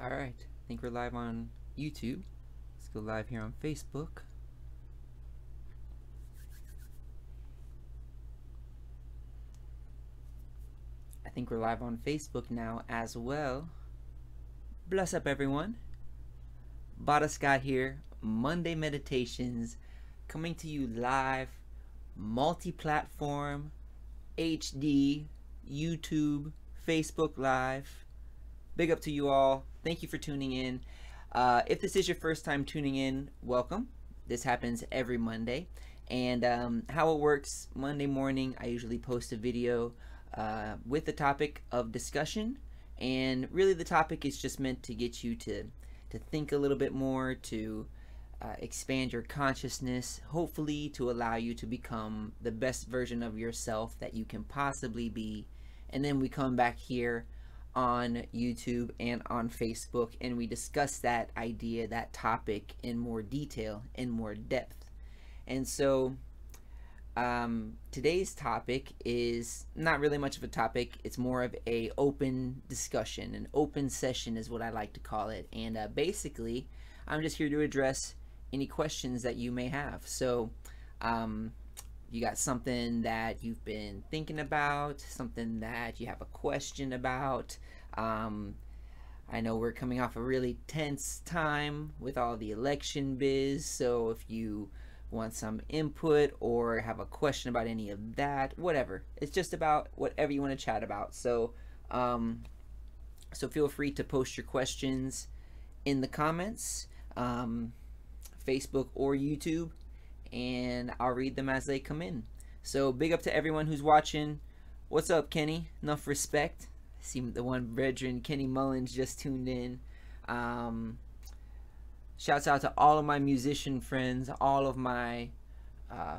Alright, I think we're live on YouTube. Let's go live here on Facebook. I think we're live on Facebook now as well. Bless up, everyone. Badda Skat here, Monday Meditations, coming to you live, multi-platform, HD, YouTube, Facebook Live. Big up to you all. Thank you for tuning in. If this is your first time tuning in, welcome. This happens every Monday. And how it works, Monday morning, I usually post a video with the topic of discussion. And really the topic is just meant to get you to think a little bit more, to expand your consciousness, hopefully to allow you to become the best version of yourself that you can possibly be. And then we come back here on YouTube and on Facebook and we discuss that idea, that topic in more detail, in more depth. And so today's topic is not really much of a topic. It's more of a open discussion, an open session is what I like to call it. And basically I'm just here to address any questions that you may have. So you got something that you've been thinking about, something that you have a question about. I know we're coming off a really tense time with all the election biz, so if you want some input or have a question about any of that, whatever, it's just about whatever you want to chat about. So so feel free to post your questions in the comments, Facebook or YouTube, and I'll read them as they come in. So big up to everyone who's watching. What's up, Kenny? Enough respect. I see the one brethren, Kenny Mullins, just tuned in. Shouts out to all of my musician friends, all of my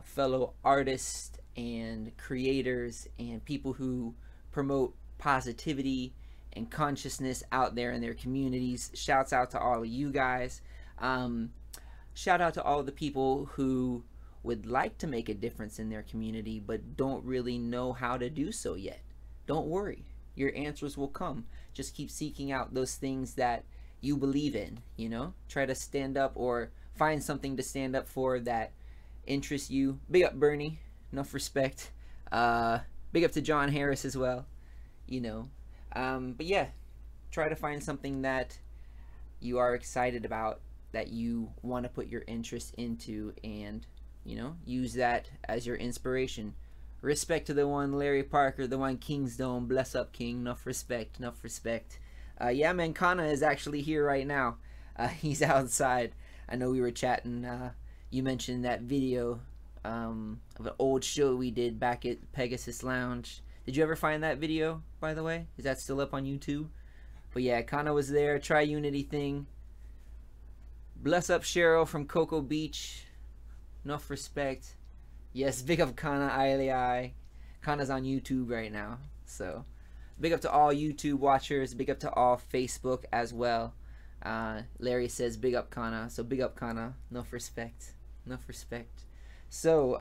fellow artists and creators and people who promote positivity and consciousness out there in their communities. Shouts out to all of you guys. Shout out to all of the people who would like to make a difference in their community but don't really know how to do so yet. Don't worry, your answers will come. Just keep seeking out those things that you believe in, you know? Try to stand up or find something to stand up for that interests you. Big up Bernie, enough respect. Big up to John Harris as well, you know. But yeah, try to find something that you are excited about, that you want to put your interest into, and you know, use that as your inspiration. Respect to the one Larry Parker, the one Kingsdome. Bless up, King. Enough respect, enough respect. Yeah, man, Kana is actually here right now. He's outside. I know we were chatting. You mentioned that video of an old show we did back at Pegasus Lounge. Did you ever find that video, by the way? Is that still up on YouTube? But yeah, Kana was there. Tri-Unity thing. Bless up Cheryl from Cocoa Beach. Enough respect. Yes, big up Kana Ilei. Kana's on YouTube right now. So big up to all YouTube watchers. Big up to all Facebook as well. Larry says big up Kana. So big up Kana. Enough respect. Enough respect. So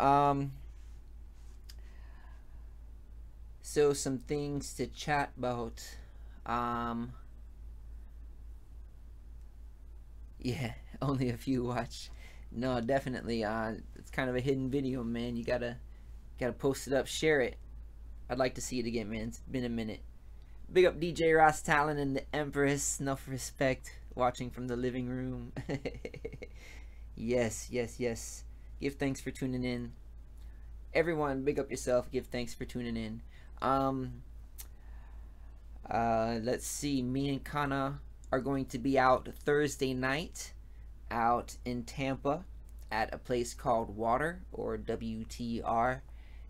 so some things to chat about. Yeah, only a few watch. No, definitely. It's kind of a hidden video, man. You gotta post it up, share it. I'd like to see it again, man. It's been a minute. Big up DJ Ross Talon and the Empress. Enough respect. Watching from the living room. Yes, yes, yes. Give thanks for tuning in. Everyone, big up yourself. Give thanks for tuning in. Let's see. Me and Kana are going to be out Thursday night out in Tampa at a place called Water, or WTR,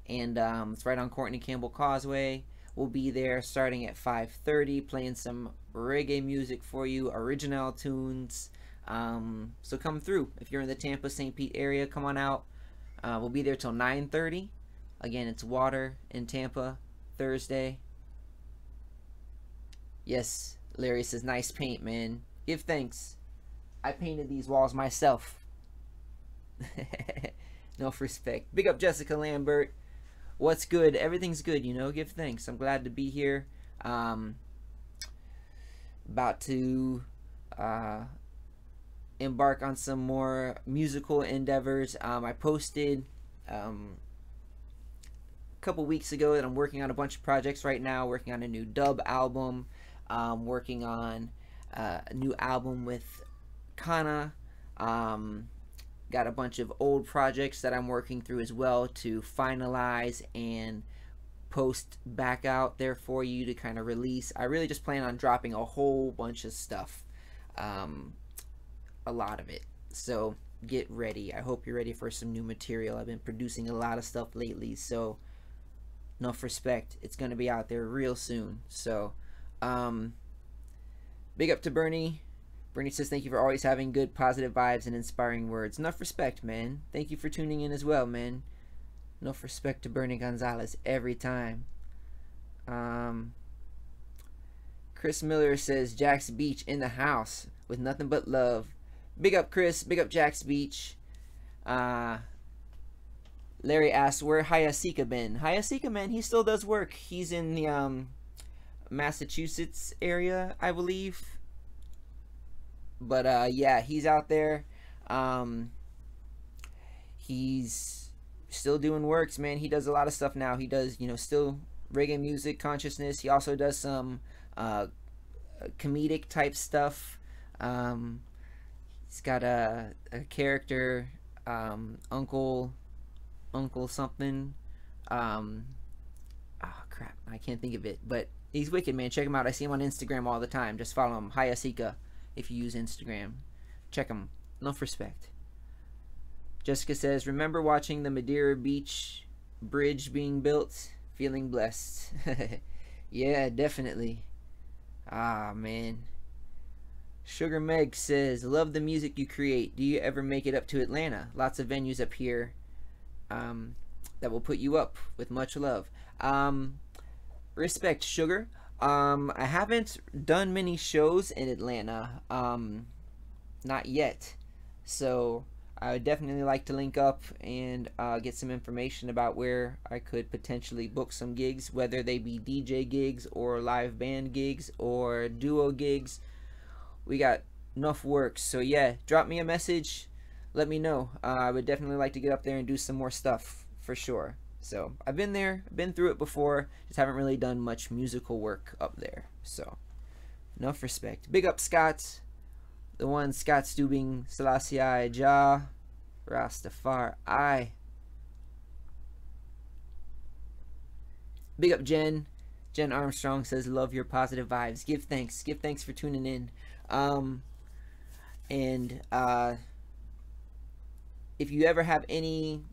and it's right on Courtney Campbell Causeway. We'll be there starting at 5:30, playing some reggae music for you, original tunes. So come through if you're in the Tampa St. Pete area. Come on out. We'll be there till 9:30. Again, it's Water in Tampa, Thursday. Yes, Larry says nice paint, man. Give thanks. I painted these walls myself. Enough respect. Big up Jessica Lambert. What's good? Everything's good, you know. Give thanks. I'm glad to be here. About to uh, embark on some more musical endeavors. I posted a couple weeks ago that I'm working on a bunch of projects right now, working on a new dub album, working on a new album with Kana. Got a bunch of old projects that I'm working through as well to finalize and post back out there for you to kind of release. I really just plan on dropping a whole bunch of stuff, a lot of it. So get ready. I hope you're ready for some new material. I've been producing a lot of stuff lately, so enough respect. It's going to be out there real soon. So big up to Bernie. Bernie says, thank you for always having good, positive vibes and inspiring words. Enough respect, man. Thank you for tuning in as well, man. Enough respect to Bernie Gonzalez every time. Chris Miller says, Jack's Beach in the house with nothing but love. Big up, Chris. Big up, Jack's Beach. Larry asks, where Hayasika been? Hayasika, man, he still does work. He's in the Massachusetts area, I believe. But yeah, he's out there. He's still doing works, man. He does a lot of stuff now. He does, you know, still reggae music, consciousness. He also does some comedic type stuff. He's got a character, Uncle something. Oh crap, I can't think of it. But he's wicked, man. Check him out. I see him on Instagram all the time. Just follow him, Hayasika. If you use Instagram, check them. Enough respect. Jessica says, remember watching the Madeira Beach bridge being built? Feeling blessed. Yeah, definitely. Ah, man. Sugar Meg says, love the music you create. Do you ever make it up to Atlanta? Lots of venues up here that will put you up with much love. Respect, Sugar. I haven't done many shows in Atlanta, not yet, so I would definitely like to link up and get some information about where I could potentially book some gigs, whether they be DJ gigs or live band gigs or duo gigs. We got enough work, so yeah, drop me a message, let me know. I would definitely like to get up there and do some more stuff for sure. So I've been there, been through it before, just haven't really done much musical work up there. So enough respect. Big up Scott, the one Scott Stubing, Selassie I, Jah, Rastafari. Big up Jen. Jen Armstrong says, love your positive vibes. Give thanks for tuning in. If you ever have any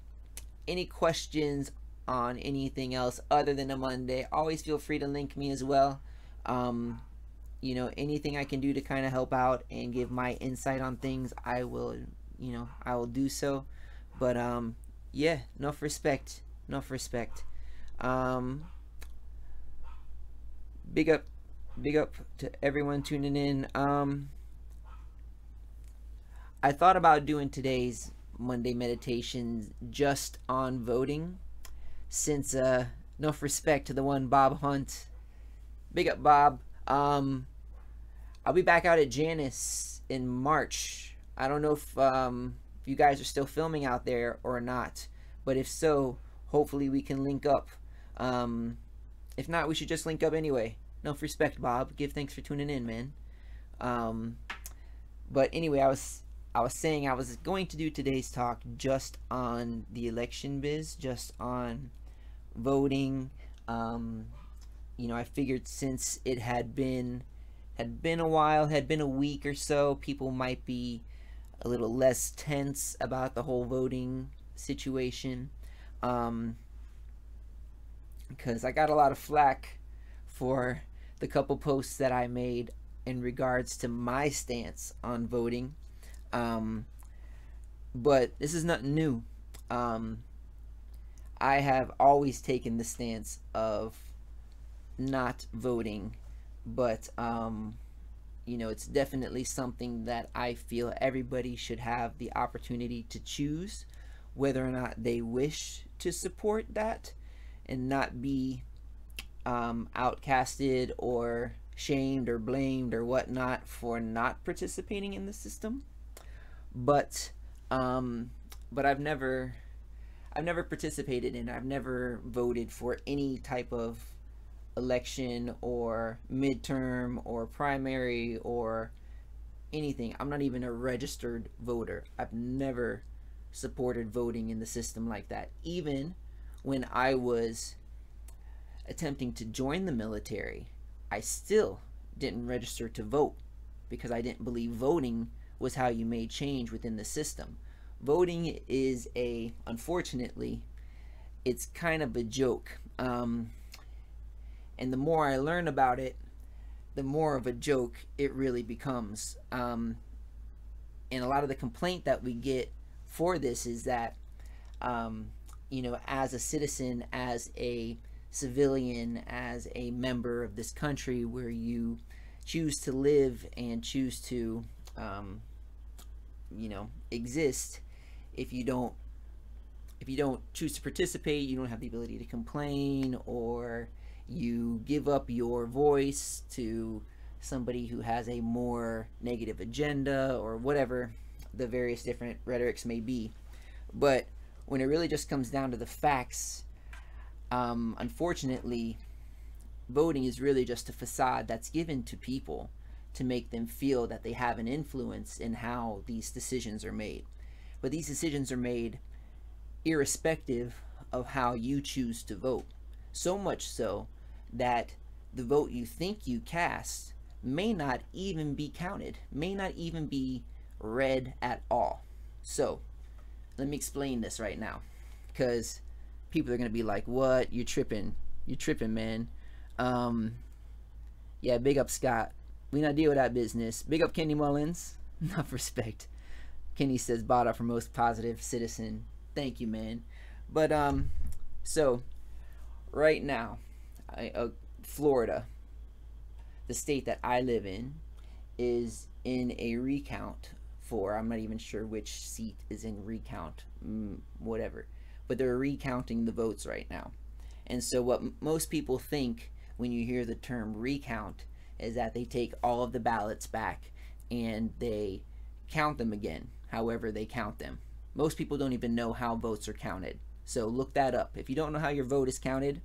questions on anything else other than a Monday, always feel free to link me as well. You know, anything I can do to kind of help out and give my insight on things, I will, you know, I will do so. But yeah, enough respect. Big up to everyone tuning in. I thought about doing today's Monday meditations just on voting, since enough respect to the one Bob Hunt. Big up Bob. I'll be back out at Janice in March. I don't know if you guys are still filming out there or not, but if so, hopefully we can link up. If not, we should just link up anyway. Enough respect, Bob. Give thanks for tuning in, man. But anyway, I was saying I was going to do today's talk just on the election biz, just on voting. You know, I figured since it had been a while, had been a week or so, people might be a little less tense about the whole voting situation. Because I got a lot of flack for the couple posts that I made in regards to my stance on voting. But this is nothing new. I have always taken the stance of not voting, but you know, it's definitely something that I feel everybody should have the opportunity to choose whether or not they wish to support that, and not be outcasted or shamed or blamed or whatnot for not participating in the system. But but I've never participated in, I've never voted for any type of election or midterm or primary or anything. I'm not even a registered voter. I've never supported voting in the system like that. Even when I was attempting to join the military, I still didn't register to vote because I didn't believe voting was how you made change within the system. Voting is unfortunately, it's kind of a joke. And the more I learn about it, the more of a joke it really becomes. And a lot of the complaint that we get for this is that, as a citizen, as a civilian, as a member of this country where you choose to live and choose to, exist, if you don't choose to participate, you don't have the ability to complain, or you give up your voice to somebody who has a more negative agenda, or whatever the various different rhetorics may be. But when it really just comes down to the facts, unfortunately, voting is really just a facade that's given to people to make them feel that they have an influence in how these decisions are made. But these decisions are made irrespective of how you choose to vote. So much so that the vote you think you cast may not even be counted, may not even be read at all. So let me explain this right now, because people are going to be like, what? You're tripping, man. Yeah, big up Scott. We not deal with that business. Big up Kenny Mullins. Enough respect. Kenny says Badda for most positive citizen. Thank you, man. But so right now, Florida, the state that I live in, is in a recount for, I'm not even sure which seat is in recount, whatever, but they're recounting the votes right now. And so what most people think when you hear the term recount is that they take all of the ballots back and they count them again, however they count them. Most people don't even know how votes are counted. So look that up. If you don't know how your vote is counted,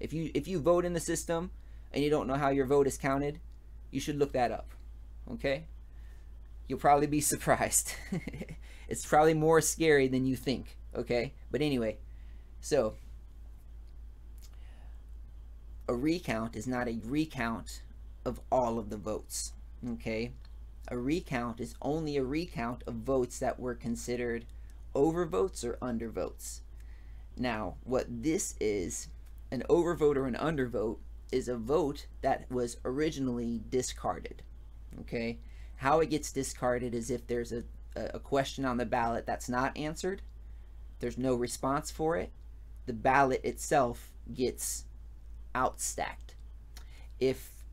if you vote in the system and you don't know how your vote is counted, you should look that up. Okay? You'll probably be surprised. It's probably more scary than you think. Okay? But anyway, so a recount is not a recount of all of the votes. Okay? A recount is only a recount of votes that were considered overvotes or undervotes. Now, what this is, an overvote or an undervote, is a vote that was originally discarded. Okay? How it gets discarded is if there's a question on the ballot that's not answered, there's no response for it, the ballot itself gets outstacked. If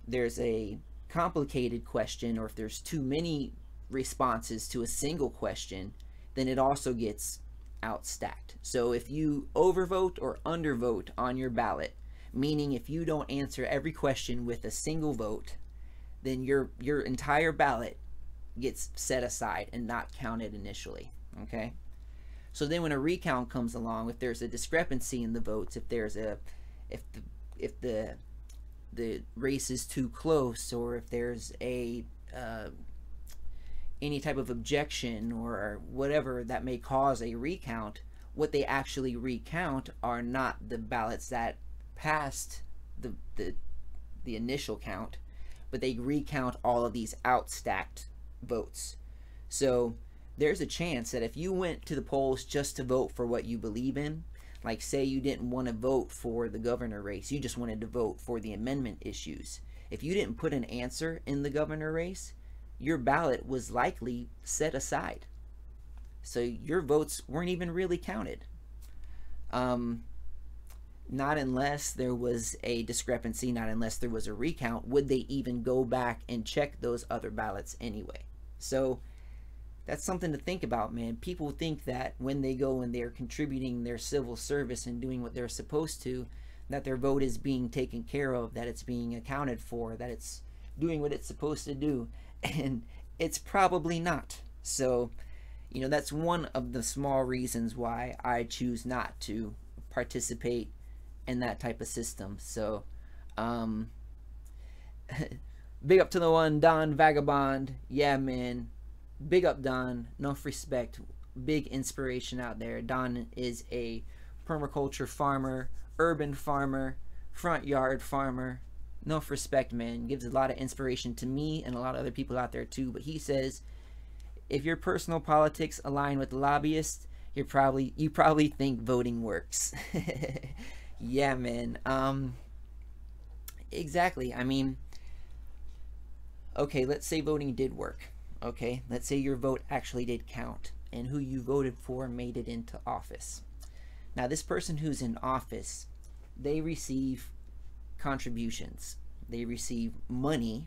there's a complicated question, or if there's too many responses to a single question, then it also gets outstacked. So if you overvote or undervote on your ballot, meaning if you don't answer every question with a single vote, then your entire ballot gets set aside and not counted initially. Okay? So then when a recount comes along, if there's a discrepancy in the votes, if the race is too close, or if there's a any type of objection or whatever that may cause a recount, what they actually recount are not the ballots that passed the initial count, but they recount all of these outstacked votes. So there's a chance that if you went to the polls just to vote for what you believe in, like say you didn't want to vote for the governor race, you just wanted to vote for the amendment issues, if you didn't put an answer in the governor race, your ballot was likely set aside. So your votes weren't even really counted. Not unless there was a discrepancy, not unless there was a recount, would they even go back and check those other ballots anyway. So that's something to think about, man. People think that when they go and they're contributing their civil service and doing what they're supposed to, that their vote is being taken care of, that it's being accounted for, that it's doing what it's supposed to do. And it's probably not. So, that's one of the small reasons why I choose not to participate in that type of system. So, big up to the one, Don Vagabond. Yeah, man. Big up, Don. Enough respect. Big inspiration out there. Don is a permaculture farmer, urban farmer, front yard farmer. Enough respect, man. Gives a lot of inspiration to me and a lot of other people out there too. But he says, if your personal politics align with lobbyists, you probably think voting works. Yeah, man. Exactly. I mean, okay, let's say voting did work. Okay, let's say your vote actually did count and who you voted for made it into office. Now, this person who's in office, they receive contributions. They receive money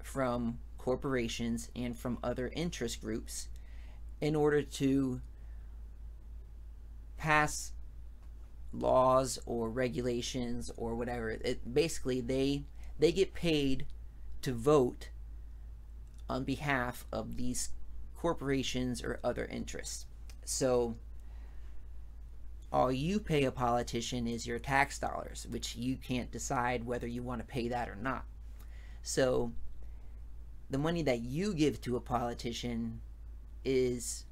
from corporations and from other interest groups in order to pass laws or regulations or whatever. Basically, they get paid to vote on behalf of these corporations or other interests. So all you pay a politician is your tax dollars, which you can't decide whether you want to pay that or not. So the money that you give to a politician is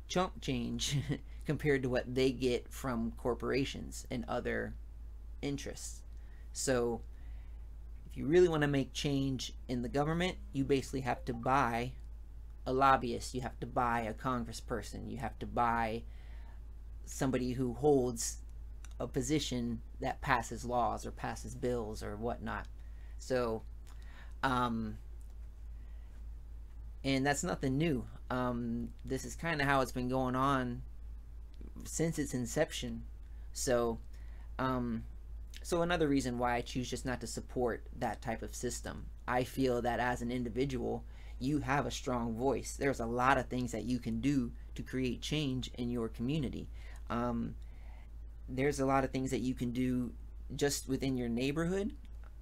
chump change compared to what they get from corporations and other interests. So if you really want to make change in the government, you basically have to buy a lobbyist, you have to buy a congressperson, you have to buy somebody who holds a position that passes laws or passes bills or whatnot. So and that's nothing new. This is kind of how it's been going on since its inception. So so another reason why I choose just not to support that type of system. I feel that as an individual, you have a strong voice. There's a lot of things that you can do to create change in your community. There's a lot of things that you can do just within your neighborhood,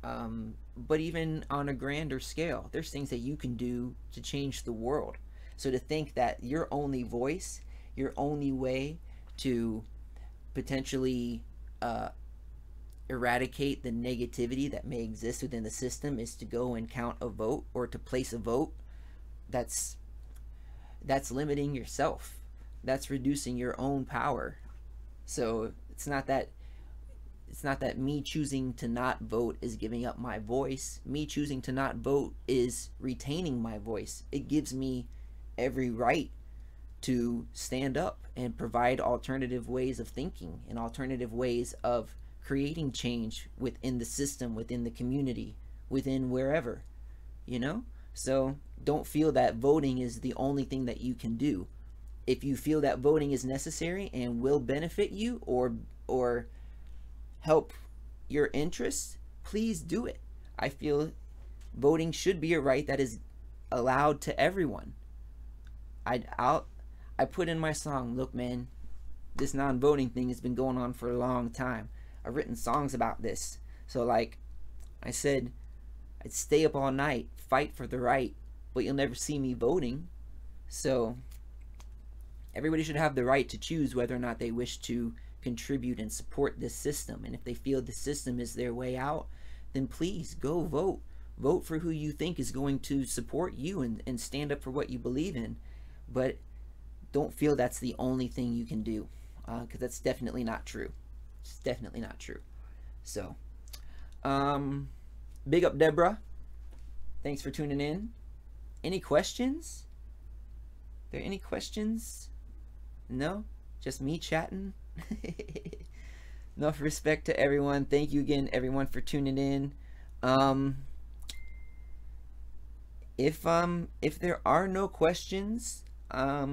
but even on a grander scale, there's things that you can do to change the world. So to think that your only voice, your only way to potentially eradicate the negativity that may exist within the system is to go and count a vote or to place a vote, that's limiting yourself. That's reducing your own power. So it's not that me choosing to not vote is giving up my voice. Me choosing to not vote is retaining my voice. It gives me every right to stand up and provide alternative ways of thinking and alternative ways of creating change within the system, within the community, within wherever, So don't feel that voting is the only thing that you can do. If you feel that voting is necessary and will benefit you or help your interests, please do it. I feel voting should be a right that is allowed to everyone. I put in my song, look, man, this non-voting thing has been going on for a long time. I've written songs about this. So like I said, I'd stay up all night, fight for the right, but you'll never see me voting. So everybody should have the right to choose whether or not they wish to contribute and support this system. And if they feel the system is their way out, then please go vote. Vote for who you think is going to support you and stand up for what you believe in. But don't feel that's the only thing you can do, because that's definitely not true. It's definitely not true. So, big up Deborah. Thanks for tuning in. Any questions? There any questions? No? Just me chatting? Enough respect to everyone. Thank you again, everyone, for tuning in. If there are no questions, I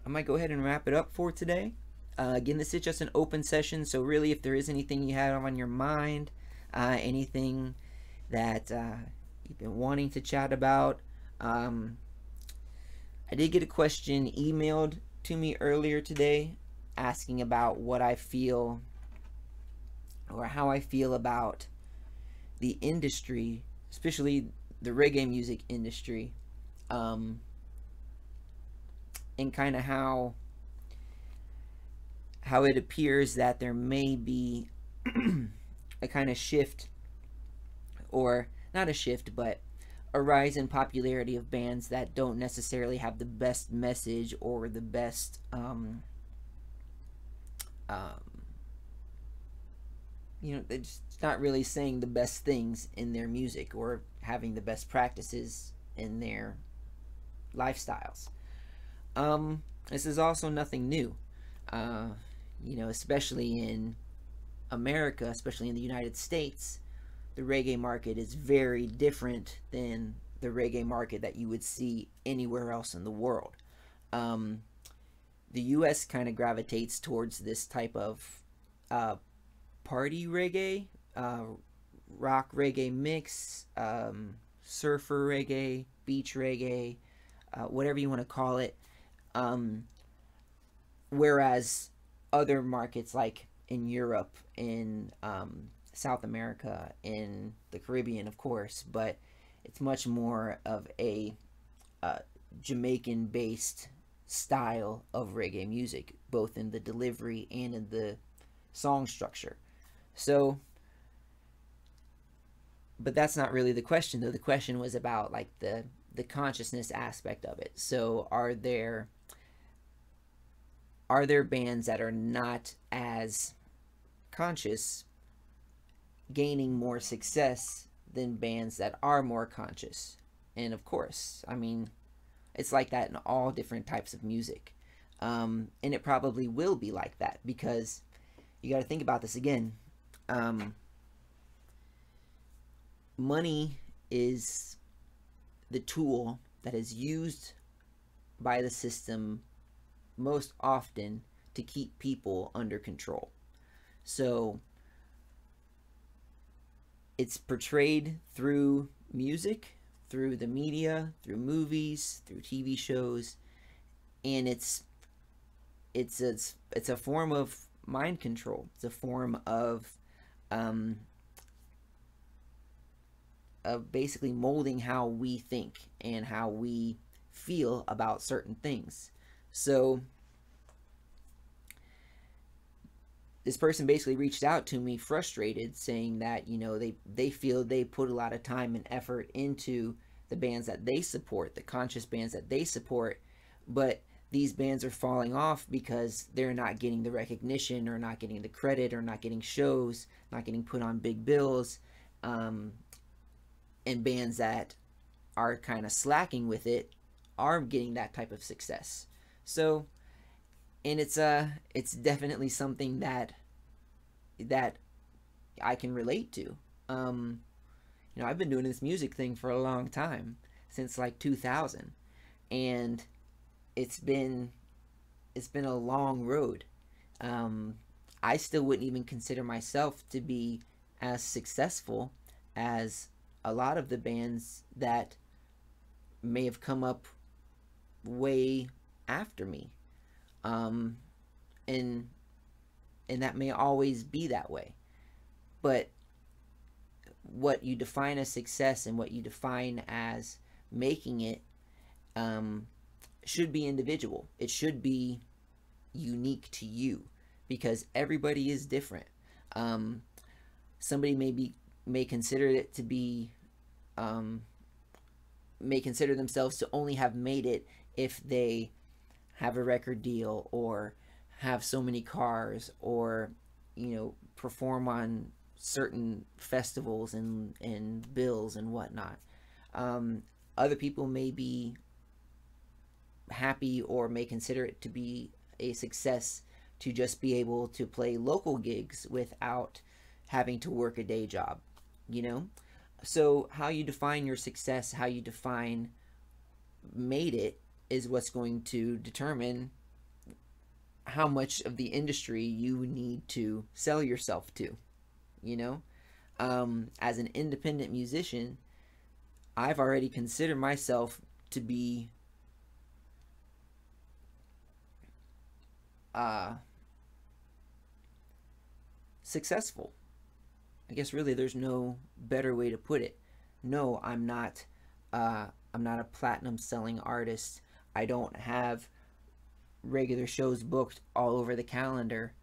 might go ahead and wrap it up for today. Again, this is just an open session, so really if there is anything you have on your mind, anything that you've been wanting to chat about, I did get a question emailed to me earlier today. asking about what I feel or how I feel about the industry, especially the reggae music industry, and kind of how it appears that there may be a kind of shift, or not a shift, but a rise in popularity of bands that don't necessarily have the best message or the best they're just not really saying the best things in their music or having the best practices in their lifestyles. This is also nothing new. Especially in America, especially in the United States, the reggae market is very different than the reggae market that you would see anywhere else in the world. The US kind of gravitates towards this type of party reggae, rock reggae mix, surfer reggae, beach reggae, whatever you want to call it. Whereas other markets like in Europe, in South America, in the Caribbean, of course, but it's much more of a Jamaican-based style of reggae music, both in the delivery and in the song structure. So, but that's not really the question, though. The question was about like the consciousness aspect of it. So, are there bands that are not as conscious gaining more success than bands that are more conscious? And of course, I mean, it's like that in all different types of music. And it probably will be like that, because you got to think about this again. Money is the tool that is used by the system most often to keep people under control. So it's portrayed through music, through the media, through movies, through TV shows, and it's a form of mind control. It's a form of basically molding how we think and how we feel about certain things. So this person basically reached out to me frustrated, saying that, they feel they put a lot of time and effort into the bands that they support, the conscious bands that they support, but these bands are falling off because they're not getting the recognition, or not getting the credit, or not getting shows, not getting put on big bills, and bands that are kind of slacking with it are getting that type of success. So, and it's definitely something that I can relate to. I've been doing this music thing for a long time, since like 2000, and it's been a long road. I still wouldn't even consider myself to be as successful as a lot of the bands that may have come up way after me. And that may always be that way. But what you define as success and what you define as making it should be individual. It should be unique to you, because everybody is different. Somebody may consider it to be may consider themselves to only have made it if they have a record deal, or have so many cars, or perform on certain festivals and bills and whatnot. Other people may be happy, or may consider it to be a success, to just be able to play local gigs without having to work a day job. So how you define your success, how you define made it, is what's going to determine how much of the industry you need to sell yourself to. As an independent musician, I've already considered myself to be successful. I guess really there's no better way to put it. No, I'm not a platinum selling artist. I don't have regular shows booked all over the calendar,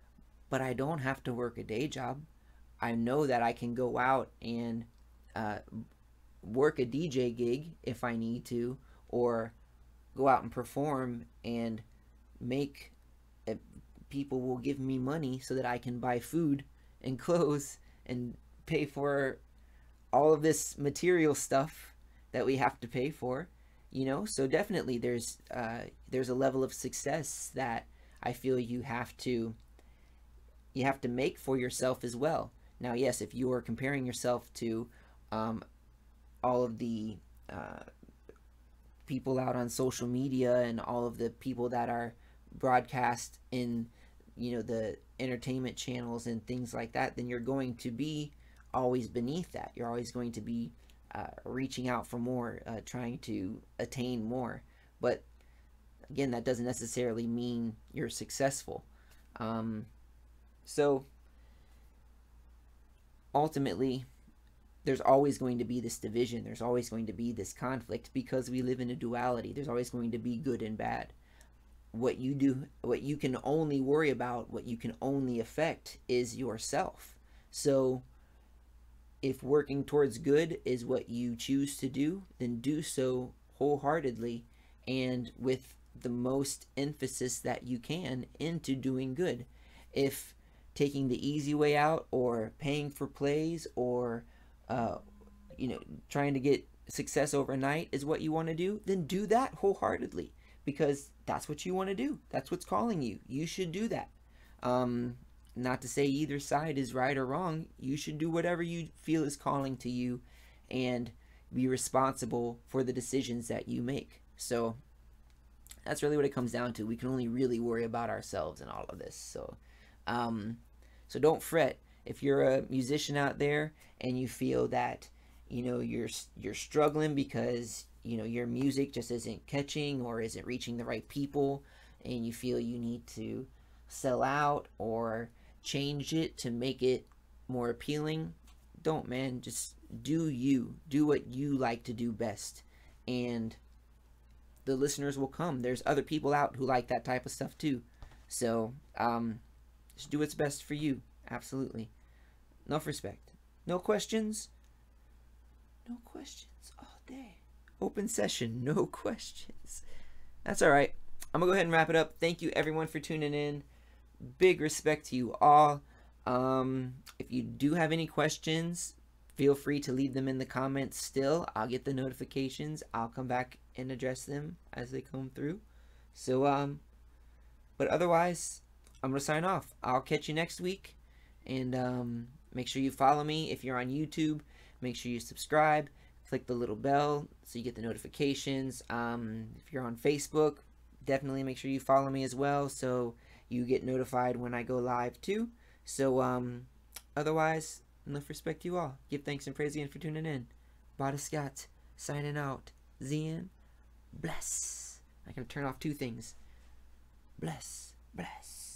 but I don't have to work a day job. I know that I can go out and uh, work a DJ gig if I need to, or go out and perform and make people will give me money so that I can buy food and clothes and pay for all of this material stuff that we have to pay for, you know. So definitely there's a level of success that I feel you have to make for yourself as well. Now, yes, if you are comparing yourself to all of the people out on social media and all of the people that are broadcast in, you know, the entertainment channels and things like that, then you're going to be always beneath that. You're always going to be reaching out for more, trying to attain more. But again, that doesn't necessarily mean you're successful. So ultimately, there's always going to be this division. There's always going to be this conflict because we live in a duality. There's always going to be good and bad. What you do, what you can only worry about, what you can only affect is yourself. So if working towards good is what you choose to do, then do so wholeheartedly and with the most emphasis that you can into doing good. If taking the easy way out or paying for plays or trying to get success overnight is what you want to do, then do that wholeheartedly because that's what you want to do. That's what's calling you. You should do that. Not to say either side is right or wrong. You should do whatever you feel is calling to you and be responsible for the decisions that you make. So that's really what it comes down to. We can only really worry about ourselves in all of this. So don't fret. If you're a musician out there and you feel that, you know, you're struggling because, you know, your music just isn't catching or isn't reaching the right people, and you feel you need to sell out or change it to make it more appealing, don't, man. Just do you. Do what you like to do best. And the listeners will come. There's other people out who like that type of stuff too. So just do what's best for you. Absolutely. Enough respect. No questions? No questions all day. Open session. No questions. That's all right. I'm going to go ahead and wrap it up. Thank you, everyone, for tuning in. Big respect to you all. If you do have any questions, feel free to leave them in the comments still. I'll get the notifications. I'll come back and address them as they come through. So, but otherwise, I'm going to sign off. I'll catch you next week. And make sure you follow me. If you're on YouTube, make sure you subscribe. Click the little bell so you get the notifications. If you're on Facebook, definitely make sure you follow me as well so you get notified when I go live too. So otherwise, enough respect to you all. Give thanks and praise again for tuning in. Badda Skat signing out. Zien, bless. I can turn off two things. Bless, bless.